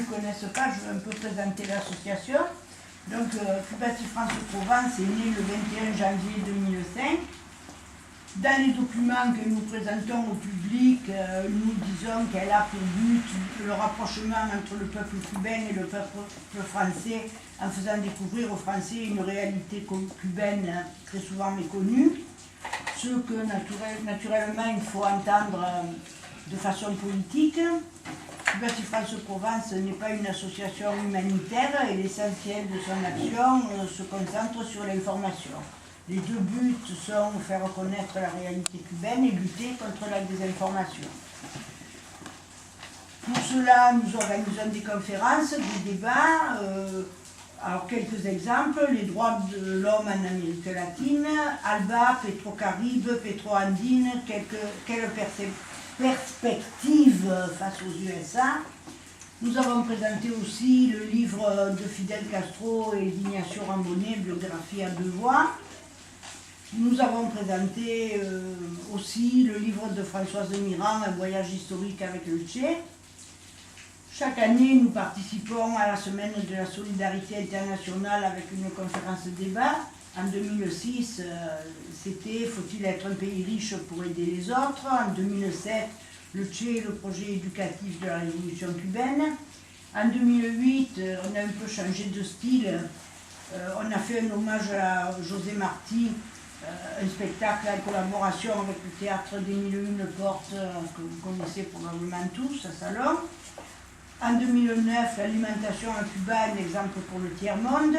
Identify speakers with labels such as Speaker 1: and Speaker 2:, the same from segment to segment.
Speaker 1: ne connaissent pas, je vais un peu présenter l'association. Donc, Cubati France Provence est né le 21 janvier 2005. Dans les documents que nous présentons au public, nous disons qu'elle a pour but le rapprochement entre le peuple cubain et le peuple français en faisant découvrir aux Français une réalité cubaine très souvent méconnue, ce que naturellement il faut entendre de façon politique. Cubati France Provence n'est pas une association humanitaire et l'essentiel de son action se concentre sur l'information. Les deux buts sont faire connaître la réalité cubaine et lutter contre la désinformation. Pour cela, nous organisons des conférences, des débats. Alors, quelques exemples, les droits de l'homme en Amérique latine, ALBA, Petrocaribe, Petroandine, quelle perspective face aux USA. Nous avons présenté aussi le livre de Fidel Castro et d'Ignacio Rambonnet, biographie à deux voix. Nous avons présenté aussi le livre de Françoise Mirand, Un voyage historique avec le Che. Chaque année, nous participons à la semaine de la solidarité internationale avec une conférence débat. En 2006, c'était « Faut-il être un pays riche pour aider les autres ?» En 2007, le Che, le projet éducatif de la révolution cubaine. En 2008, on a un peu changé de style. On a fait un hommage à José Marti, un spectacle en collaboration avec le théâtre des Mille et Une Portes que vous connaissez probablement tous à Salon. En 2009, l'alimentation à Cuba, un exemple pour le tiers-monde.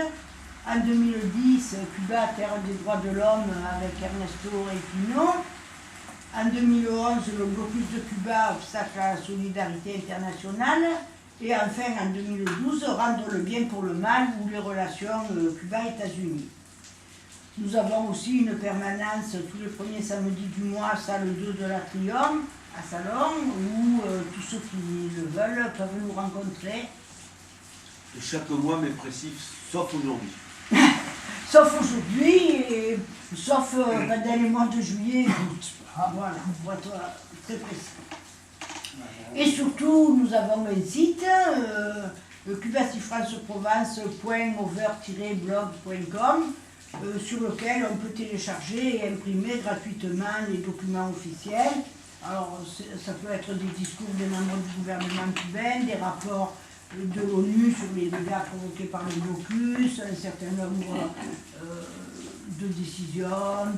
Speaker 1: En 2010, Cuba, terre des droits de l'homme avec Ernesto Repino. En 2011, le blocus de Cuba, obstacle à la solidarité internationale. Et enfin, en 2012, rendre le bien pour le mal ou les relations Cuba-États-Unis. Nous avons aussi une permanence tous les premiers samedis du mois, salle 2 de l'Atrium, à Salon, où tous ceux qui le veulent peuvent nous rencontrer.
Speaker 2: Chaque mois, mais précis, sauf aujourd'hui.
Speaker 1: Sauf aujourd'hui, et sauf pendant les mois de juillet et d'août. Voilà, pour être très précis. Et surtout, nous avons un site, cubatifranceprovence.over-blog.com, sur lequel on peut télécharger et imprimer gratuitement les documents officiels. Alors, ça peut être des discours des membres du gouvernement cubain, des rapports de l'ONU sur les dégâts provoqués par le blocus, un certain nombre de décisions.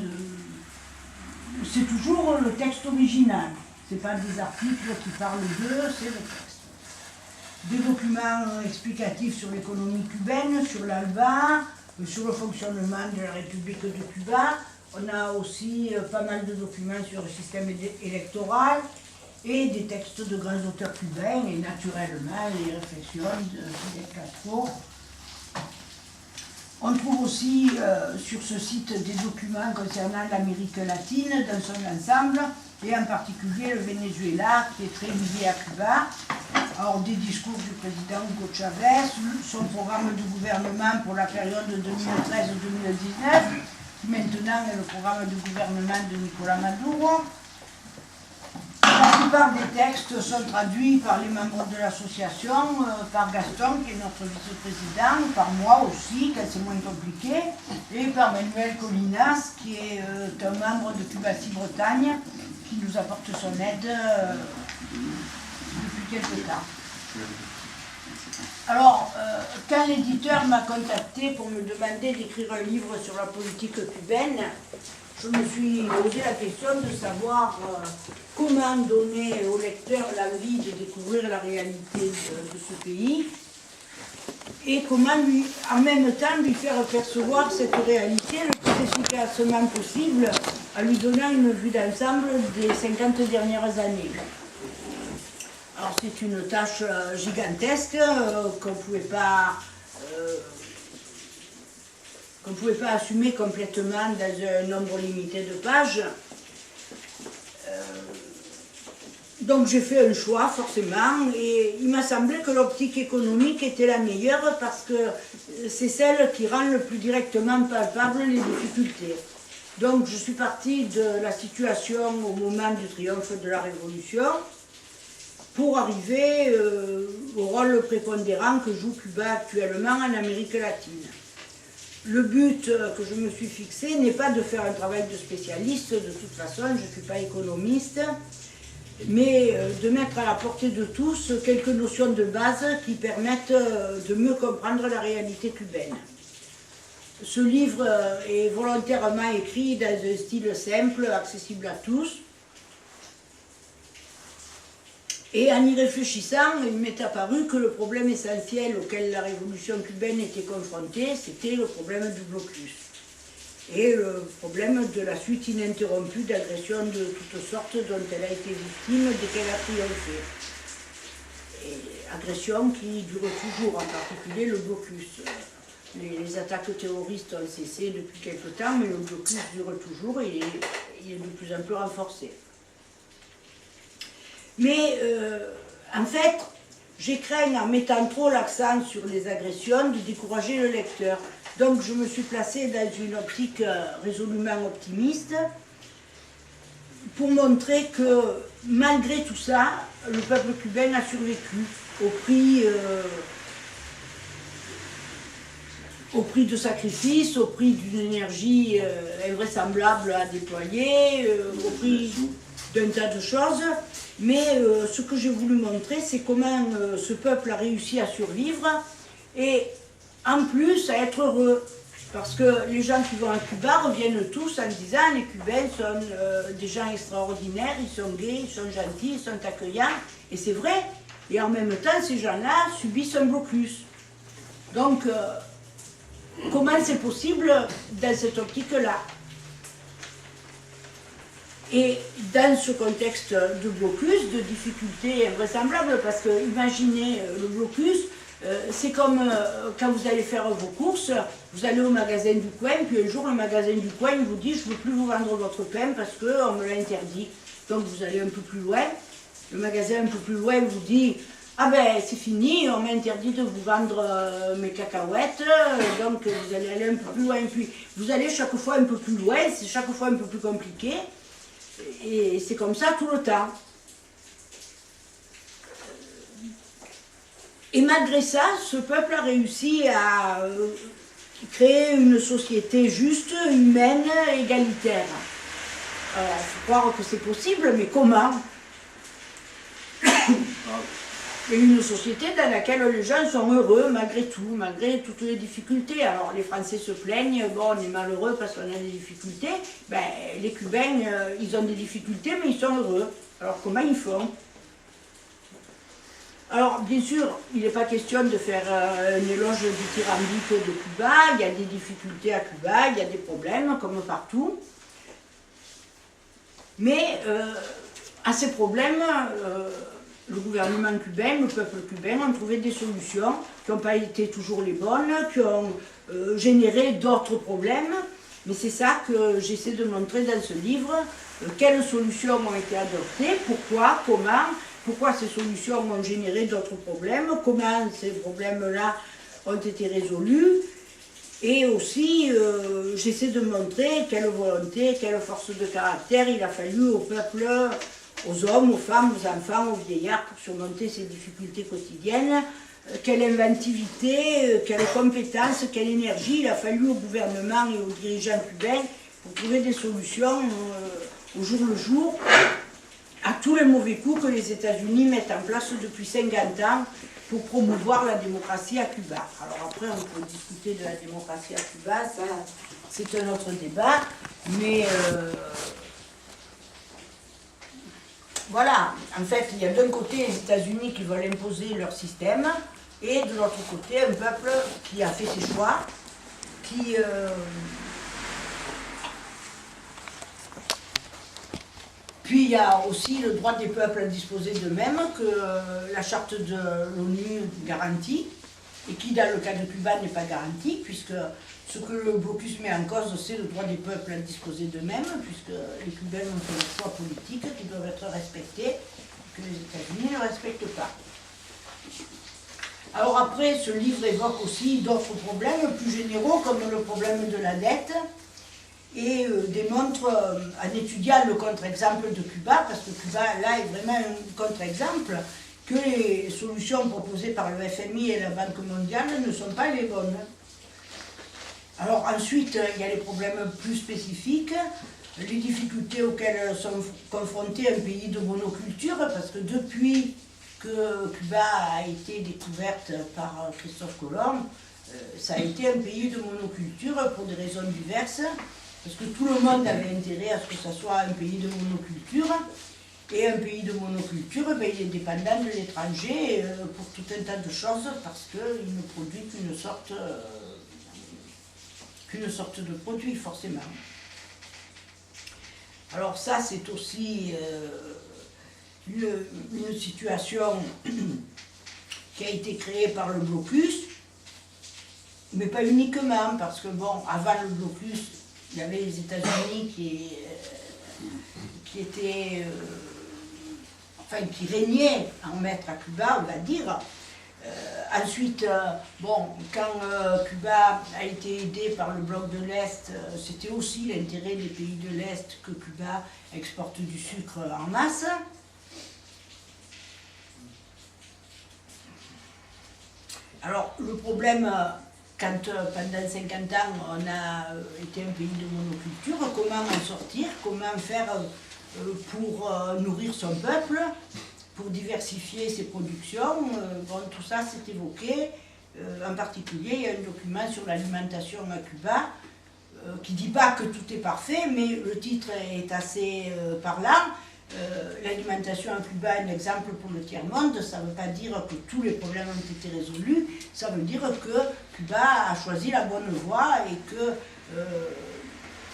Speaker 1: C'est toujours le texte original. Ce n'est pas des articles qui parlent d'eux, c'est le texte. Des documents explicatifs sur l'économie cubaine, sur l'ALBA, sur le fonctionnement de la République de Cuba. On a aussi pas mal de documents sur le système électoral et des textes de grands auteurs cubains et naturellement les réflexions de Fidel Castro. On trouve aussi sur ce site des documents concernant l'Amérique latine dans son ensemble et en particulier le Venezuela qui est très lié à Cuba. Alors, des discours du président Hugo Chavez, son programme de gouvernement pour la période 2013-2019, qui maintenant est le programme de gouvernement de Nicolás Maduro. La plupart des textes sont traduits par les membres de l'association, par Gaston, qui est notre vice-président, par moi aussi, quand c'est moins compliqué, et par Manuel Colinas, qui est un membre de Cubati-Bretagne, qui nous apporte son aide depuis quelque temps. Alors, quand l'éditeur m'a contacté pour me demander d'écrire un livre sur la politique cubaine, je me suis posé la question de savoir comment donner au lecteur l'envie de découvrir la réalité de ce pays et comment en même temps lui faire percevoir cette réalité le plus efficacement possible en lui donnant une vue d'ensemble des 50 dernières années. Alors c'est une tâche gigantesque qu'on ne pouvait pas assumer complètement dans un nombre limité de pages. Donc j'ai fait un choix forcément et il m'a semblé que l'optique économique était la meilleure parce que c'est celle qui rend le plus directement palpable les difficultés. Donc je suis partie de la situation au moment du triomphe de la Révolution pour arriver au rôle prépondérant que joue Cuba actuellement en Amérique latine. Le but que je me suis fixé n'est pas de faire un travail de spécialiste, de toute façon je ne suis pas économiste, mais de mettre à la portée de tous quelques notions de base qui permettent de mieux comprendre la réalité cubaine. Ce livre est volontairement écrit dans un style simple, accessible à tous. Et en y réfléchissant, il m'est apparu que le problème essentiel auquel la révolution cubaine était confrontée, c'était le problème du blocus. Et le problème de la suite ininterrompue d'agressions de toutes sortes dont elle a été victime dès qu'elle a triomphé. Et agressions qui durent toujours, en particulier le blocus. Les attaques terroristes ont cessé depuis quelque temps, mais le blocus dure toujours et il est de plus en plus renforcé. Mais en fait, j'ai craint en mettant trop l'accent sur les agressions de décourager le lecteur. Donc je me suis placée dans une optique résolument optimiste pour montrer que malgré tout ça, le peuple cubain a survécu au prix de sacrifices, au prix d'une énergie invraisemblable à déployer, au prix d'un tas de choses. Mais ce que j'ai voulu montrer, c'est comment ce peuple a réussi à survivre et en plus à être heureux. Parce que les gens qui vont à Cuba reviennent tous en disant les Cubains sont des gens extraordinaires, ils sont gays, ils sont gentils, ils sont accueillants. Et c'est vrai. Et en même temps, ces gens-là subissent un blocus. Donc, comment c'est possible dans cette optique-là? Et dans ce contexte de blocus, de difficultés invraisemblables, parce que imaginez le blocus, c'est comme quand vous allez faire vos courses, vous allez au magasin du coin, puis un jour le magasin du coin vous dit je ne veux plus vous vendre votre pain parce qu'on me l'a interdit. Donc vous allez un peu plus loin, le magasin un peu plus loin vous dit ah ben c'est fini, on m'a interdit de vous vendre mes cacahuètes, donc vous allez aller un peu plus loin, puis vous allez chaque fois un peu plus loin, c'est chaque fois un peu plus compliqué. Et c'est comme ça tout le temps. Et malgré ça, ce peuple a réussi à créer une société juste, humaine, égalitaire. Alors, il faut croire que c'est possible, mais comment? Il y a une société dans laquelle les gens sont heureux malgré tout, malgré toutes les difficultés. Alors les Français se plaignent, bon on est malheureux parce qu'on a des difficultés. Ben, les Cubains, ils ont des difficultés mais ils sont heureux. Alors comment ils font? Alors bien sûr, il n'est pas question de faire un éloge dithyrambique de Cuba. Il y a des difficultés à Cuba, il y a des problèmes comme partout. Mais à ces problèmes, le gouvernement cubain, le peuple cubain ont trouvé des solutions qui n'ont pas été toujours les bonnes, qui ont généré d'autres problèmes. Mais c'est ça que j'essaie de montrer dans ce livre. Quelles solutions ont été adoptées, pourquoi, comment, pourquoi ces solutions ont généré d'autres problèmes, comment ces problèmes-là ont été résolus. Et aussi, j'essaie de montrer quelle volonté, quelle force de caractère il a fallu au peuple, aux hommes, aux femmes, aux enfants, aux vieillards pour surmonter ces difficultés quotidiennes, quelle inventivité, quelle compétence, quelle énergie il a fallu au gouvernement et aux dirigeants cubains pour trouver des solutions au jour le jour à tous les mauvais coups que les États-Unis mettent en place depuis 50 ans pour promouvoir la démocratie à Cuba. Alors après, on peut discuter de la démocratie à Cuba, ça c'est un autre débat, mais voilà, en fait, il y a d'un côté les États-Unis qui veulent imposer leur système, et de l'autre côté, un peuple qui a fait ses choix, qui... Puis il y a aussi le droit des peuples à disposer d'eux-mêmes, que la charte de l'ONU garantit, et qui dans le cas de Cuba n'est pas garantie, puisque ce que le blocus met en cause, c'est le droit des peuples à disposer d'eux-mêmes, puisque les Cubains ont fait des choix politiques qui doivent être respectés, et que les États-Unis ne respectent pas. Alors après, ce livre évoque aussi d'autres problèmes plus généraux, comme le problème de la dette, et démontre, en étudiant le contre-exemple de Cuba, parce que Cuba, là, est vraiment un contre-exemple, que les solutions proposées par le FMI et la Banque mondiale ne sont pas les bonnes. Alors ensuite, il y a les problèmes plus spécifiques, les difficultés auxquelles sont confrontés un pays de monoculture, parce que depuis que Cuba a été découverte par Christophe Colomb, ça a été un pays de monoculture pour des raisons diverses, parce que tout le monde avait intérêt à ce que ça soit un pays de monoculture, et un pays de monoculture, il est dépendant de l'étranger pour tout un tas de choses, parce qu'il ne produit qu'une sorte de produit, forcément. Alors ça, c'est aussi une situation qui a été créée par le blocus, mais pas uniquement, parce que bon, avant le blocus, il y avait les États-Unis qui étaient, qui régnaient en maître à Cuba, on va dire. Ensuite, bon, quand Cuba a été aidé par le bloc de l'Est, c'était aussi l'intérêt des pays de l'Est que Cuba exporte du sucre en masse. Alors, le problème, quand pendant 50 ans, on a été un pays de monoculture, comment en sortir, comment faire pour nourrir son peuple, pour diversifier ses productions, bon, tout ça c'est évoqué. En particulier, il y a un document sur l'alimentation à Cuba qui ne dit pas que tout est parfait, mais le titre est assez parlant. L'alimentation à Cuba est un exemple pour le tiers-monde. Ça ne veut pas dire que tous les problèmes ont été résolus, ça veut dire que Cuba a choisi la bonne voie et que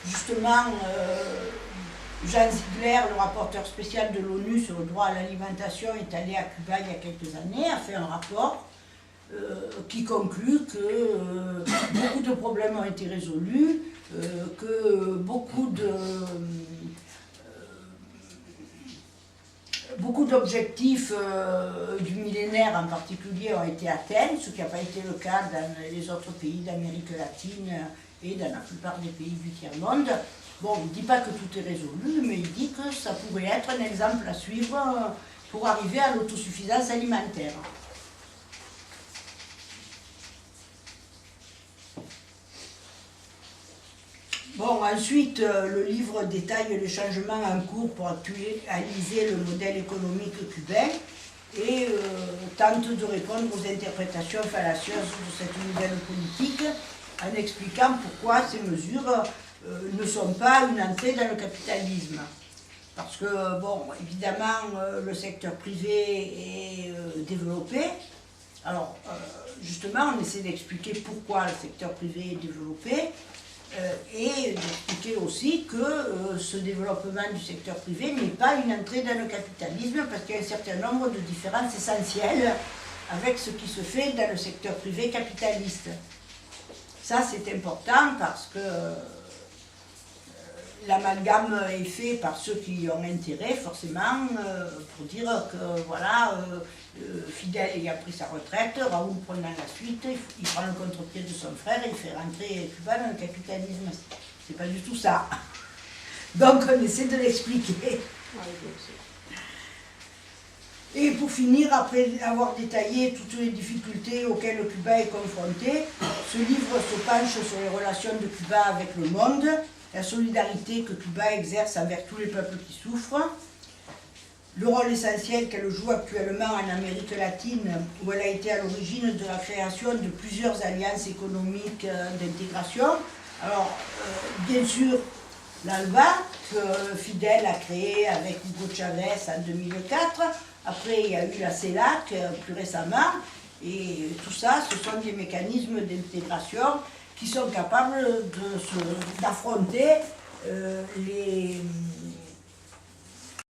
Speaker 1: justement Jean Ziegler, le rapporteur spécial de l'ONU sur le droit à l'alimentation, est allé à Cuba il y a quelques années, a fait un rapport qui conclut que beaucoup de problèmes ont été résolus, que beaucoup d'objectifs du millénaire en particulier ont été atteints, ce qui n'a pas été le cas dans les autres pays d'Amérique latine et dans la plupart des pays du tiers-monde. Bon, il ne dit pas que tout est résolu, mais il dit que ça pourrait être un exemple à suivre pour arriver à l'autosuffisance alimentaire. Bon, ensuite, le livre détaille les changements en cours pour actualiser le modèle économique cubain et tente de répondre aux interprétations fallacieuses de cette nouvelle politique en expliquant pourquoi ces mesures ne sont pas une entrée dans le capitalisme. Parce que, bon, évidemment, le secteur privé est développé. Alors, justement, on essaie d'expliquer pourquoi le secteur privé est développé et d'expliquer aussi que ce développement du secteur privé n'est pas une entrée dans le capitalisme parce qu'il y a un certain nombre de différences essentielles avec ce qui se fait dans le secteur privé capitaliste. Ça, c'est important parce que l'amalgame est fait par ceux qui ont intérêt, forcément, pour dire que, voilà, Fidel ayant pris sa retraite, Raoul prenant la suite, il prend le contre-pied de son frère et il fait rentrer Cuba dans le capitalisme. C'est pas du tout ça. Donc, on essaie de l'expliquer. Et pour finir, après avoir détaillé toutes les difficultés auxquelles Cuba est confronté, ce livre se penche sur les relations de Cuba avec le monde, la solidarité que Cuba exerce envers tous les peuples qui souffrent, le rôle essentiel qu'elle joue actuellement en Amérique latine, où elle a été à l'origine de la création de plusieurs alliances économiques d'intégration. Alors, bien sûr, l'ALBA, que Fidel a créé avec Hugo Chavez en 2004. Après, il y a eu la CELAC plus récemment. Et tout ça, ce sont des mécanismes d'intégration qui sont capables d'affronter